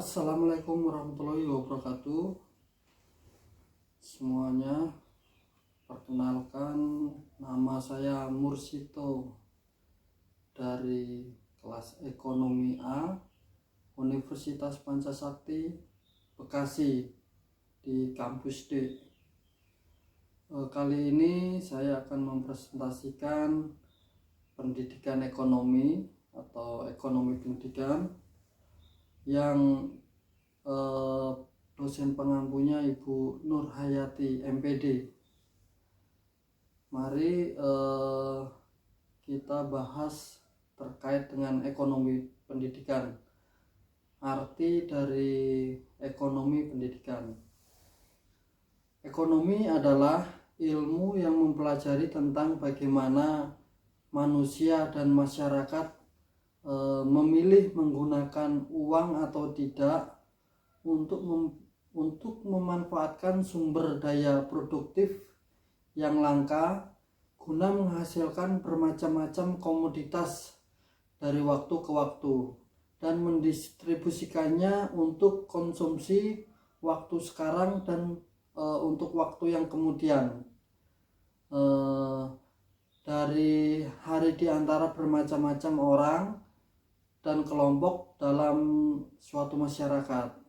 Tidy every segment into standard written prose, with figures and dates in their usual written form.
Assalamualaikum warahmatullahi wabarakatuh. Semuanya, perkenalkan, nama saya Mursito dari kelas Ekonomi A Universitas Pancasakti Bekasi di kampus D. Kali ini saya akan mempresentasikan pendidikan ekonomi atau ekonomi pendidikan yang dosen pengampunya Ibu Nur Hayati MPD. Mari kita bahas terkait dengan ekonomi pendidikan. Arti dari ekonomi pendidikan. Ekonomi adalah ilmu yang mempelajari tentang bagaimana manusia dan masyarakat memilih menggunakan uang atau tidak untuk memanfaatkan sumber daya produktif yang langka guna menghasilkan bermacam-macam komoditas dari waktu ke waktu dan mendistribusikannya untuk konsumsi waktu sekarang dan untuk waktu yang kemudian. Dari hari di antara bermacam-macam orang dan kelompok dalam suatu masyarakat.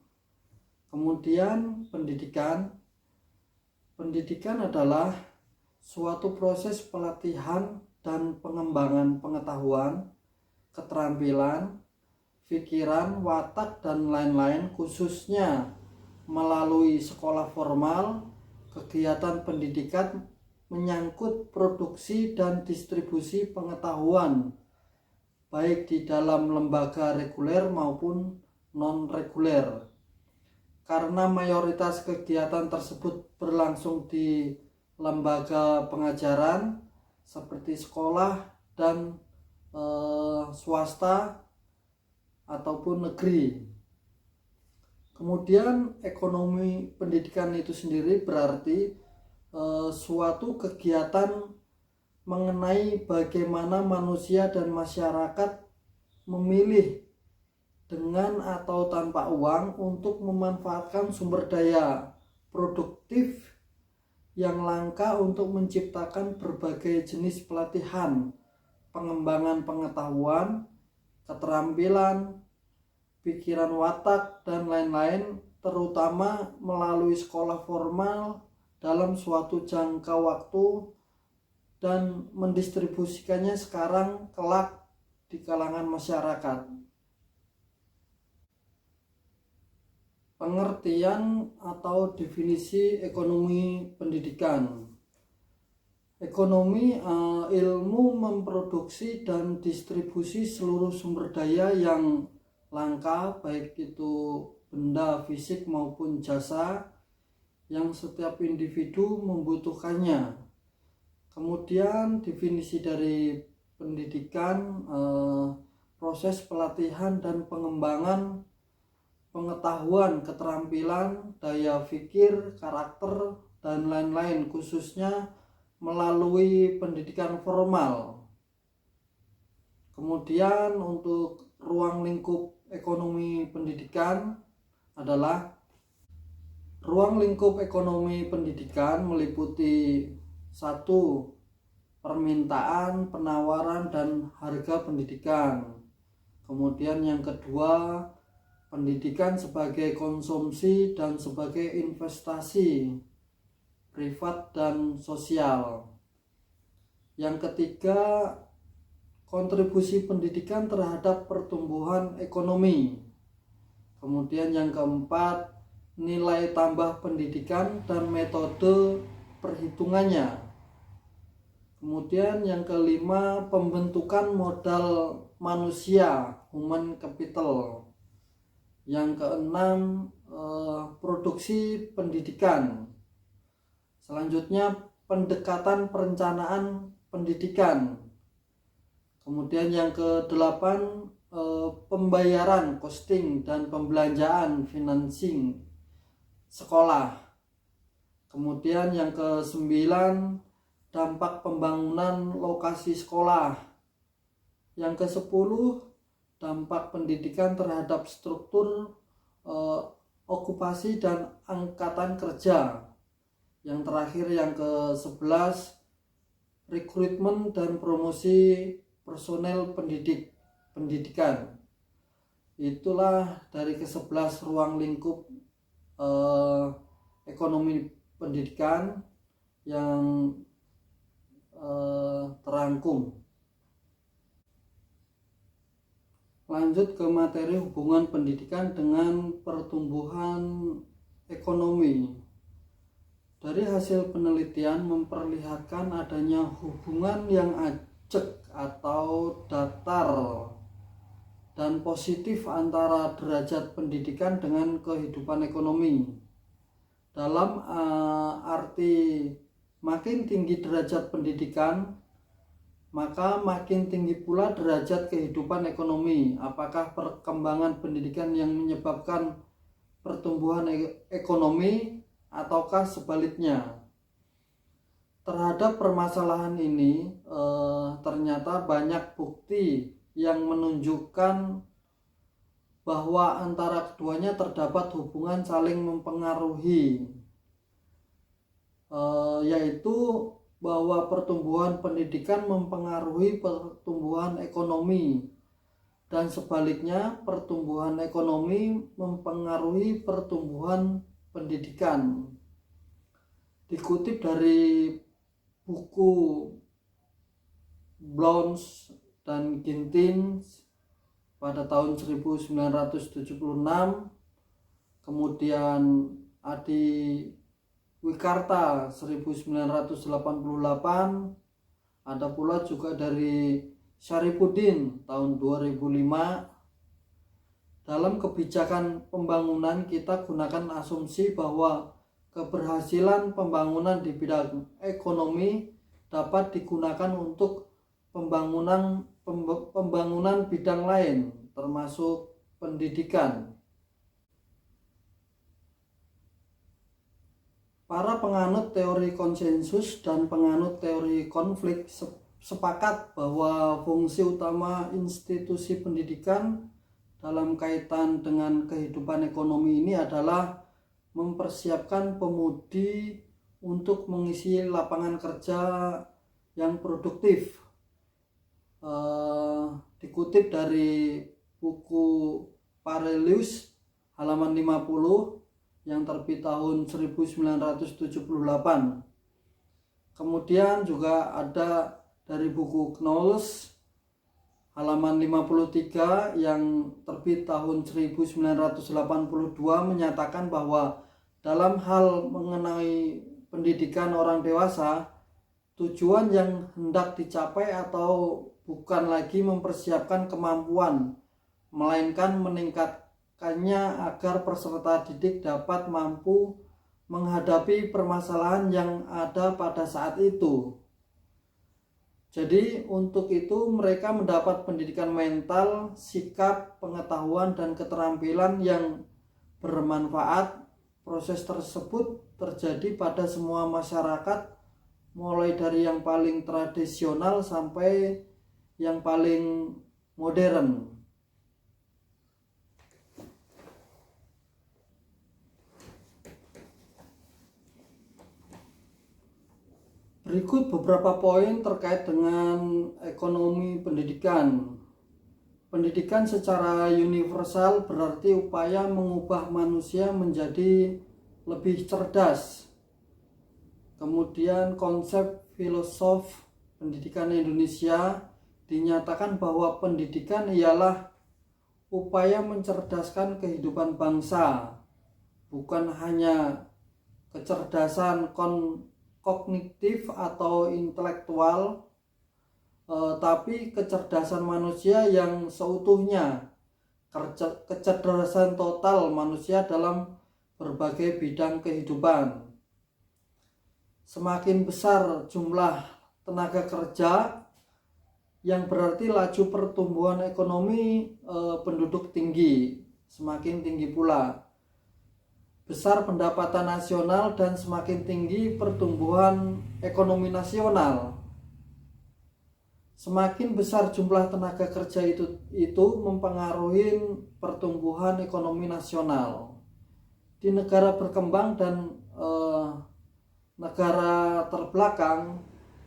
Kemudian pendidikan adalah suatu proses pelatihan dan pengembangan pengetahuan, keterampilan, pikiran, watak, dan lain-lain, khususnya melalui sekolah formal. Kegiatan pendidikan menyangkut produksi dan distribusi pengetahuan baik di dalam lembaga reguler maupun non-reguler. Karena mayoritas kegiatan tersebut berlangsung di lembaga pengajaran seperti sekolah dan swasta ataupun negeri. Kemudian ekonomi pendidikan itu sendiri berarti suatu kegiatan mengenai bagaimana manusia dan masyarakat memilih dengan atau tanpa uang untuk memanfaatkan sumber daya produktif yang langka untuk menciptakan berbagai jenis pelatihan, pengembangan pengetahuan, keterampilan, pikiran watak, dan lain-lain, terutama melalui sekolah formal dalam suatu jangka waktu dan mendistribusikannya sekarang kelak di kalangan masyarakat. Pengertian atau definisi ekonomi pendidikan. Ekonomi ilmu memproduksi dan distribusi seluruh sumber daya yang langka, baik itu benda fisik maupun jasa yang setiap individu membutuhkannya. Kemudian definisi dari pendidikan, proses pelatihan dan pengembangan pengetahuan, keterampilan, daya pikir, karakter, dan lain-lain, khususnya melalui pendidikan formal. Kemudian untuk ruang lingkup ekonomi pendidikan adalah ruang lingkup ekonomi pendidikan meliputi 1. Permintaan, penawaran, dan harga pendidikan. Kemudian yang kedua, pendidikan sebagai konsumsi dan sebagai investasi privat dan sosial. Yang ketiga, kontribusi pendidikan terhadap pertumbuhan ekonomi. Kemudian yang keempat, nilai tambah pendidikan dan metode perhitungannya. Kemudian yang kelima, pembentukan modal manusia, human capital. Yang keenam, produksi pendidikan. Selanjutnya, pendekatan perencanaan pendidikan. Kemudian yang kedelapan, pembayaran, costing, dan pembelanjaan, financing sekolah. Kemudian yang ke-9, dampak pembangunan lokasi sekolah. Yang ke-10, dampak pendidikan terhadap struktur eh, okupasi dan angkatan kerja. Yang terakhir yang ke-11, rekrutmen dan promosi personel pendidikan. Itulah dari ke-11 ruang lingkup ekonomi pendidikan yang terangkum. Lanjut ke materi hubungan pendidikan dengan pertumbuhan ekonomi. Dari hasil penelitian memperlihatkan adanya hubungan yang ajek atau datar dan positif antara derajat pendidikan dengan kehidupan ekonomi. Dalam arti makin tinggi derajat pendidikan, maka makin tinggi pula derajat kehidupan ekonomi. Apakah perkembangan pendidikan yang menyebabkan pertumbuhan ekonomi ataukah sebaliknya? Terhadap permasalahan ini ternyata banyak bukti yang menunjukkan bahwa antara keduanya terdapat hubungan saling mempengaruhi, yaitu bahwa pertumbuhan pendidikan mempengaruhi pertumbuhan ekonomi dan sebaliknya pertumbuhan ekonomi mempengaruhi pertumbuhan pendidikan. Dikutip dari buku Blons dan Gintins pada tahun 1976, kemudian Adi Wikarta 1988, ada pula juga dari Syarifuddin tahun 2005. Dalam kebijakan pembangunan kita gunakan asumsi bahwa keberhasilan pembangunan di bidang ekonomi dapat digunakan untuk pembangunan bidang lain termasuk pendidikan. Para penganut teori konsensus dan penganut teori konflik sepakat bahwa fungsi utama institusi pendidikan dalam kaitan dengan kehidupan ekonomi ini adalah mempersiapkan pemudi untuk mengisi lapangan kerja yang produktif. Dikutip dari buku Parelius halaman 50 yang terbit tahun 1978. Kemudian juga ada dari buku Knowles halaman 53 yang terbit tahun 1982 menyatakan bahwa dalam hal mengenai pendidikan orang dewasa, tujuan yang hendak dicapai atau bukan lagi mempersiapkan kemampuan, melainkan meningkatkannya agar peserta didik dapat mampu menghadapi permasalahan yang ada pada saat itu. Jadi untuk itu mereka mendapat pendidikan mental, sikap, pengetahuan, dan keterampilan yang bermanfaat. Proses tersebut terjadi pada semua masyarakat, mulai dari yang paling tradisional sampai yang paling modern. Berikut beberapa poin terkait dengan ekonomi pendidikan. Pendidikan secara universal berarti upaya mengubah manusia menjadi lebih cerdas. Kemudian konsep filosof pendidikan Indonesia dinyatakan bahwa pendidikan ialah upaya mencerdaskan kehidupan bangsa, bukan hanya kecerdasan kognitif atau intelektual, tapi kecerdasan manusia yang seutuhnya, kecerdasan total manusia dalam berbagai bidang kehidupan. Semakin besar jumlah tenaga kerja, yang berarti laju pertumbuhan ekonomi penduduk tinggi, semakin tinggi pula besar pendapatan nasional dan semakin tinggi pertumbuhan ekonomi nasional. Semakin besar jumlah tenaga kerja itu mempengaruhi pertumbuhan ekonomi nasional. Di negara berkembang dan negara terbelakang,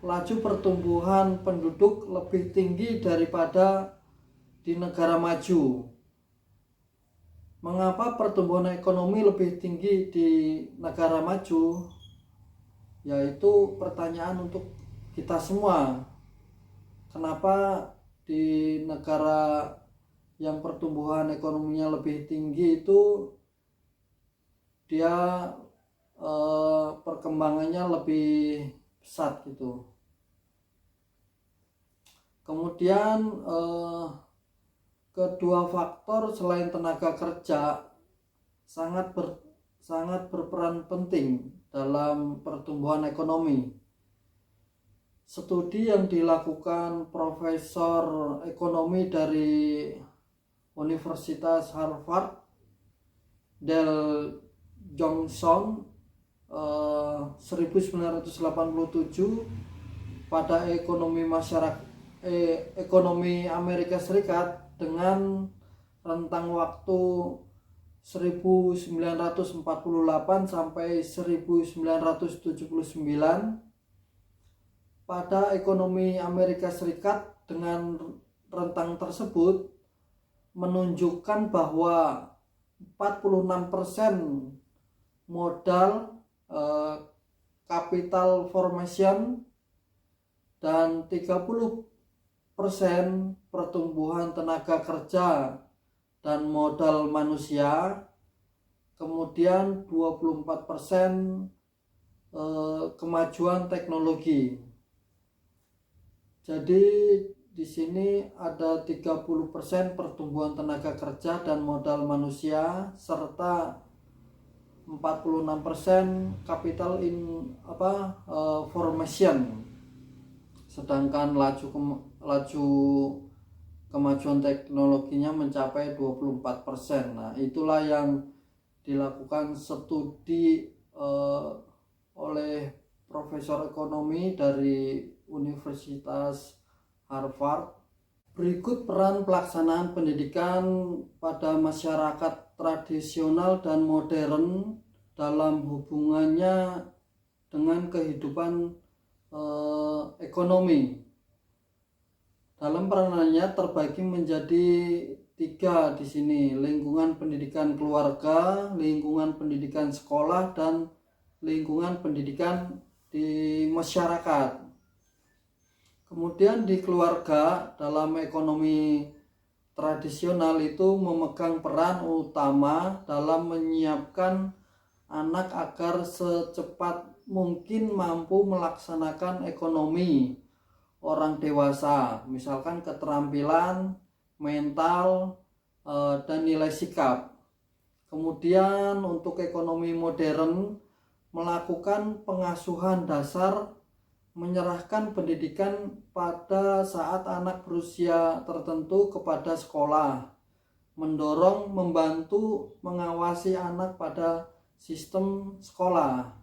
laju pertumbuhan penduduk lebih tinggi daripada di negara maju. Mengapa pertumbuhan ekonomi lebih tinggi di negara maju? Yaitu pertanyaan untuk kita semua. Kenapa di negara yang pertumbuhan ekonominya lebih tinggi itu dia perkembangannya lebih pesat gitu. Kemudian kedua faktor selain tenaga kerja sangat berperan penting dalam pertumbuhan ekonomi. Studi yang dilakukan Profesor Ekonomi dari Universitas Harvard, Del Johnson 1987 pada ekonomi Amerika Serikat dengan rentang waktu 1948 sampai 1979. Pada ekonomi Amerika Serikat dengan rentang tersebut menunjukkan bahwa 46% modal capital formation dan 30% pertumbuhan tenaga kerja dan modal manusia, kemudian 24% kemajuan teknologi. Jadi di sini ada 30% pertumbuhan tenaga kerja dan modal manusia serta 46% capital formation. Sedangkan laju kemajuan teknologinya mencapai 24%. Nah, itulah yang dilakukan studi oleh Profesor Ekonomi dari Universitas Harvard. Berikut peran pelaksanaan pendidikan pada masyarakat tradisional dan modern dalam hubungannya dengan kehidupan ekonomi. Dalam peranannya terbagi menjadi 3 di sini: lingkungan pendidikan keluarga, lingkungan pendidikan sekolah, dan lingkungan pendidikan di masyarakat. Kemudian di keluarga dalam ekonomi tradisional itu memegang peran utama dalam menyiapkan anak agar secepat mungkin mampu melaksanakan ekonomi orang dewasa, misalkan keterampilan mental dan nilai sikap. Kemudian untuk ekonomi modern melakukan pengasuhan dasar, menyerahkan pendidikan pada saat anak berusia tertentu kepada sekolah, mendorong, membantu, mengawasi anak pada sistem sekolah.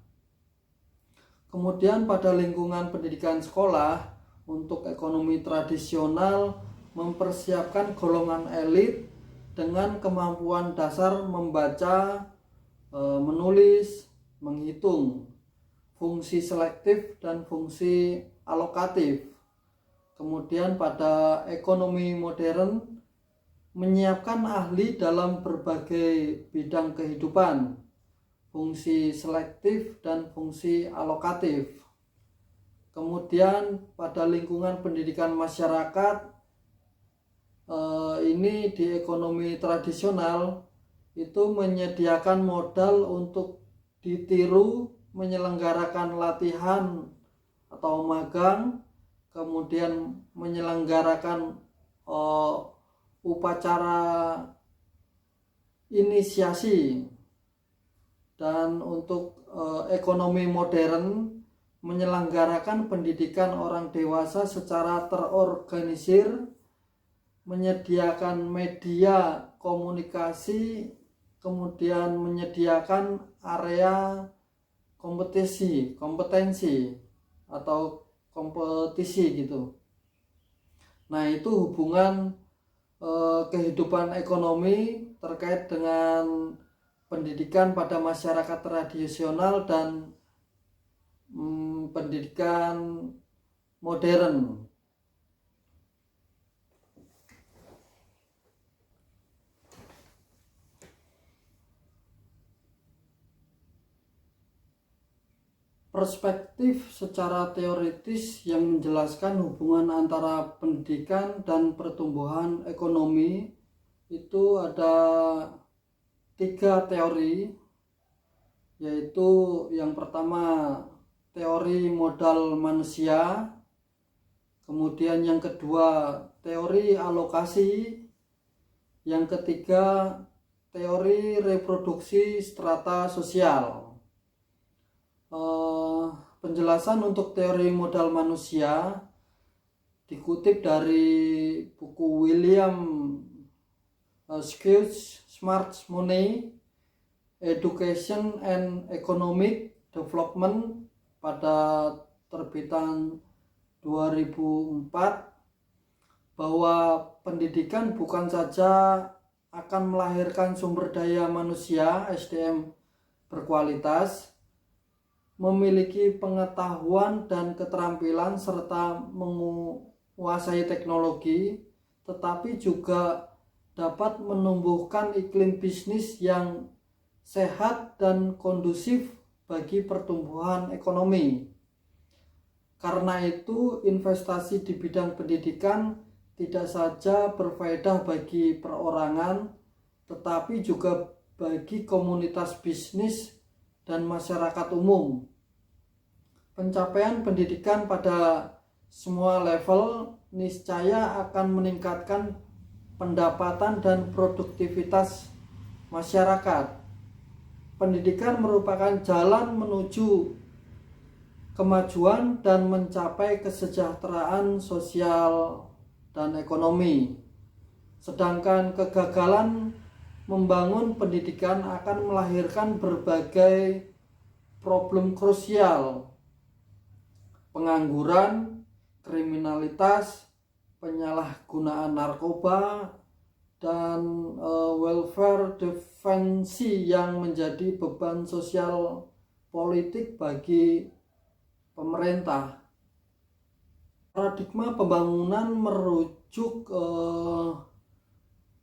Kemudian pada lingkungan pendidikan sekolah, untuk ekonomi tradisional mempersiapkan golongan elit dengan kemampuan dasar membaca, menulis, menghitung, fungsi selektif dan fungsi alokatif. Kemudian pada ekonomi modern menyiapkan ahli dalam berbagai bidang kehidupan, fungsi selektif dan fungsi alokatif. Kemudian pada lingkungan pendidikan masyarakat, ini di ekonomi tradisional itu menyediakan modal untuk ditiru, menyelenggarakan latihan atau magang, kemudian menyelenggarakan upacara inisiasi. Dan untuk ekonomi modern menyelenggarakan pendidikan orang dewasa secara terorganisir, menyediakan media komunikasi, kemudian menyediakan area kompetensi atau kompetisi gitu. Nah, itu hubungan kehidupan ekonomi terkait dengan pendidikan pada masyarakat tradisional dan pendidikan modern. Perspektif secara teoritis yang menjelaskan hubungan antara pendidikan dan pertumbuhan ekonomi itu ada 3 teori, yaitu yang pertama teori modal manusia, kemudian yang kedua teori alokasi, yang ketiga teori reproduksi strata sosial. Penjelasan untuk teori modal manusia dikutip dari buku William Schultz, Smart Money, Education and Economic Development pada terbitan 2004, bahwa pendidikan bukan saja akan melahirkan sumber daya manusia SDM berkualitas, memiliki pengetahuan dan keterampilan serta menguasai teknologi, tetapi juga dapat menumbuhkan iklim bisnis yang sehat dan kondusif bagi pertumbuhan ekonomi. Karena itu, investasi di bidang pendidikan tidak saja berfaedah bagi perorangan, tetapi juga bagi komunitas bisnis dan masyarakat umum. Pencapaian pendidikan pada semua level niscaya akan meningkatkan pendapatan dan produktivitas masyarakat. Pendidikan merupakan jalan menuju kemajuan dan mencapai kesejahteraan sosial dan ekonomi. Sedangkan kegagalan membangun pendidikan akan melahirkan berbagai problem krusial: pengangguran, kriminalitas, penyalahgunaan narkoba, dan welfare defensi yang menjadi beban sosial politik bagi pemerintah. Paradigma pembangunan merujuk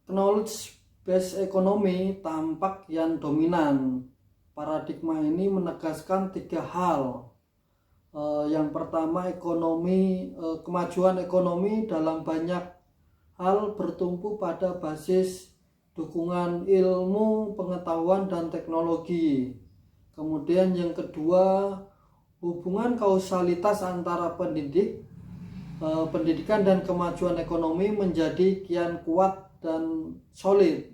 knowledge based economy tampak yang dominan. Paradigma ini menegaskan 3 hal. Yang pertama, kemajuan ekonomi dalam banyak hal bertumpu pada basis dukungan ilmu, pengetahuan, dan teknologi. Kemudian yang kedua, hubungan kausalitas antara pendidikan dan kemajuan ekonomi menjadi kian kuat dan solid.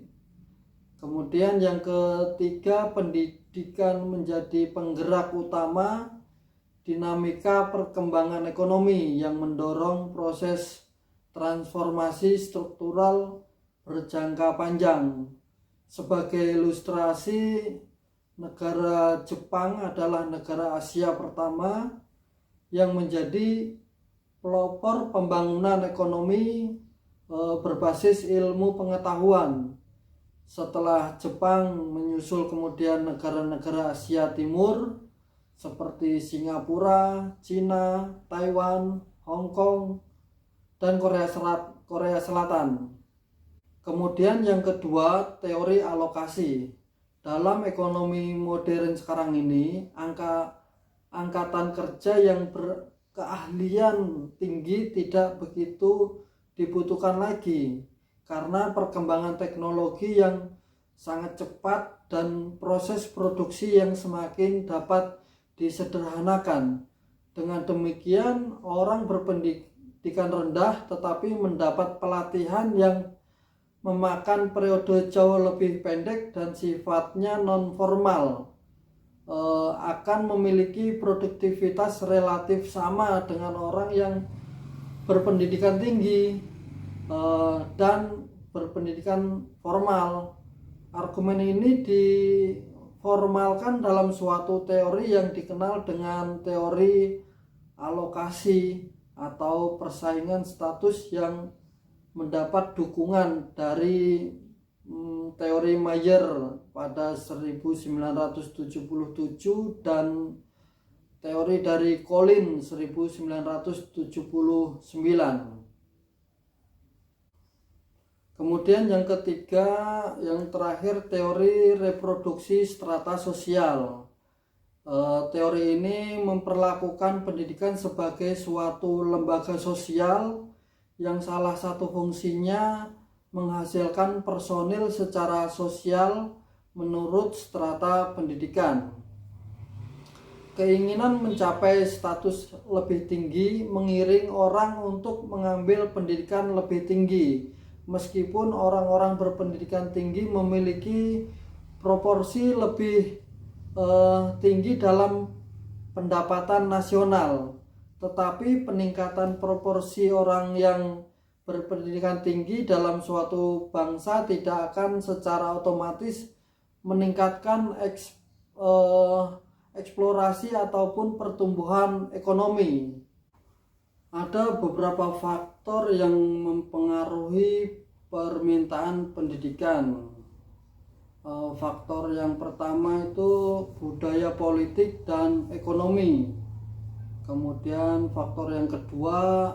Kemudian yang ketiga, pendidikan menjadi penggerak utama dinamika perkembangan ekonomi yang mendorong proses transformasi struktural berjangka panjang. Sebagai ilustrasi, negara Jepang adalah negara Asia pertama yang menjadi pelopor pembangunan ekonomi berbasis ilmu pengetahuan. Setelah Jepang, menyusul kemudian negara-negara Asia Timur seperti Singapura, Cina, Taiwan, Hong Kong, dan Korea Selatan. Kemudian yang kedua, teori alokasi. Dalam ekonomi modern sekarang ini, angkatan kerja yang berkeahlian tinggi tidak begitu dibutuhkan lagi, karena perkembangan teknologi yang sangat cepat dan proses produksi yang semakin dapat disederhanakan. Dengan demikian, orang berpendidikan rendah tetapi mendapat pelatihan yang memakan periode jauh lebih pendek dan sifatnya non-formal, akan memiliki produktivitas relatif sama dengan orang yang berpendidikan tinggi dan berpendidikan formal. Argumen ini diformalkan dalam suatu teori yang dikenal dengan teori alokasi atau persaingan status yang mendapat dukungan dari teori Mayer pada 1977 dan teori dari Collin 1979. Kemudian yang ketiga, yang terakhir, teori reproduksi strata sosial. Teori ini memperlakukan pendidikan sebagai suatu lembaga sosial yang salah satu fungsinya menghasilkan personil secara sosial menurut strata pendidikan. Keinginan mencapai status lebih tinggi mengiring orang untuk mengambil pendidikan lebih tinggi, meskipun orang-orang berpendidikan tinggi memiliki proporsi lebih tinggi dalam pendapatan nasional, tetapi peningkatan proporsi orang yang berpendidikan tinggi dalam suatu bangsa tidak akan secara otomatis meningkatkan eksplorasi ataupun pertumbuhan ekonomi. Ada beberapa faktor yang mempengaruhi permintaan pendidikan. Faktor yang pertama itu budaya politik dan ekonomi. Kemudian faktor yang kedua,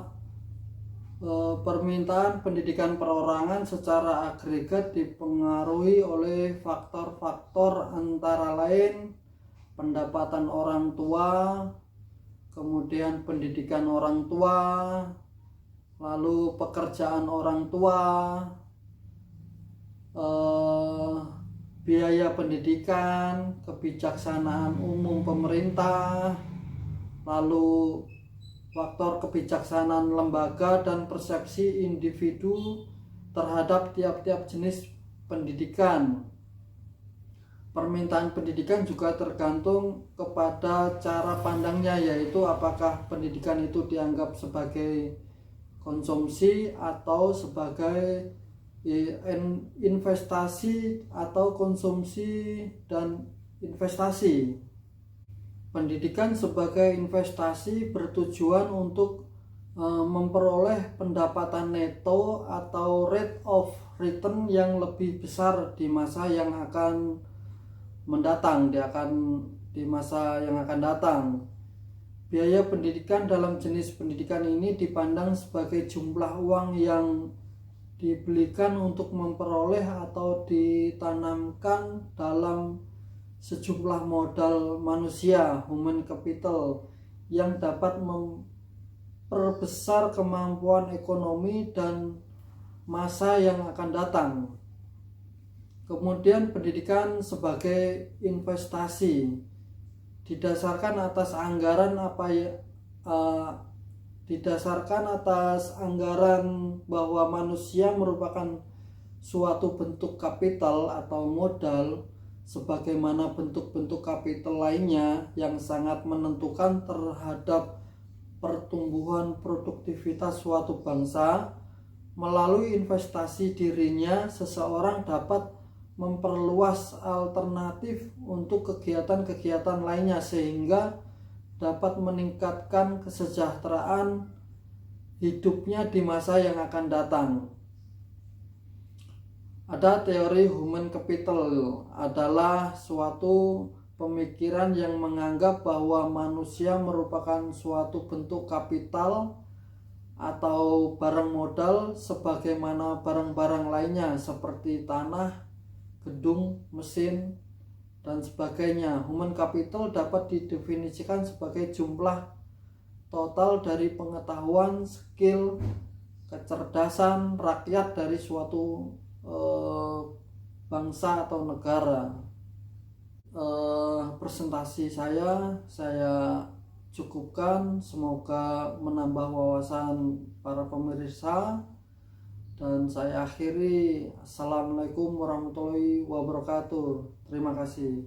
permintaan pendidikan perorangan secara agregat dipengaruhi oleh faktor-faktor antara lain pendapatan orang tua, kemudian pendidikan orang tua, lalu pekerjaan orang tua, biaya pendidikan, kebijaksanaan umum pemerintah, lalu faktor kebijaksanaan lembaga dan persepsi individu terhadap tiap-tiap jenis pendidikan. Permintaan pendidikan juga tergantung kepada cara pandangnya, yaitu apakah pendidikan itu dianggap sebagai konsumsi atau sebagai investasi atau konsumsi dan investasi. Pendidikan sebagai investasi bertujuan untuk memperoleh pendapatan neto atau rate of return yang lebih besar di masa yang akan mendatang, di masa yang akan datang. Biaya pendidikan dalam jenis pendidikan ini dipandang sebagai jumlah uang yang dibelikan untuk memperoleh atau ditanamkan dalam sejumlah modal manusia, human capital, yang dapat memperbesar kemampuan ekonomi dan masa yang akan datang. Kemudian pendidikan sebagai investasi didasarkan atas anggaran bahwa manusia merupakan suatu bentuk kapital atau modal, sebagaimana bentuk-bentuk kapital lainnya yang sangat menentukan terhadap pertumbuhan produktivitas suatu bangsa. Melalui investasi dirinya, seseorang dapat memperluas alternatif untuk kegiatan-kegiatan lainnya sehingga dapat meningkatkan kesejahteraan hidupnya di masa yang akan datang. Ada teori human capital, adalah suatu pemikiran yang menganggap bahwa manusia merupakan suatu bentuk kapital atau barang modal sebagaimana barang-barang lainnya seperti tanah, gedung, mesin, dan sebagainya. Human capital dapat didefinisikan sebagai jumlah total dari pengetahuan, skill, kecerdasan rakyat dari suatu bangsa atau negara. Presentasi saya cukupkan, semoga menambah wawasan para pemirsa, dan saya akhiri. Assalamualaikum warahmatullahi wabarakatuh. Terima kasih.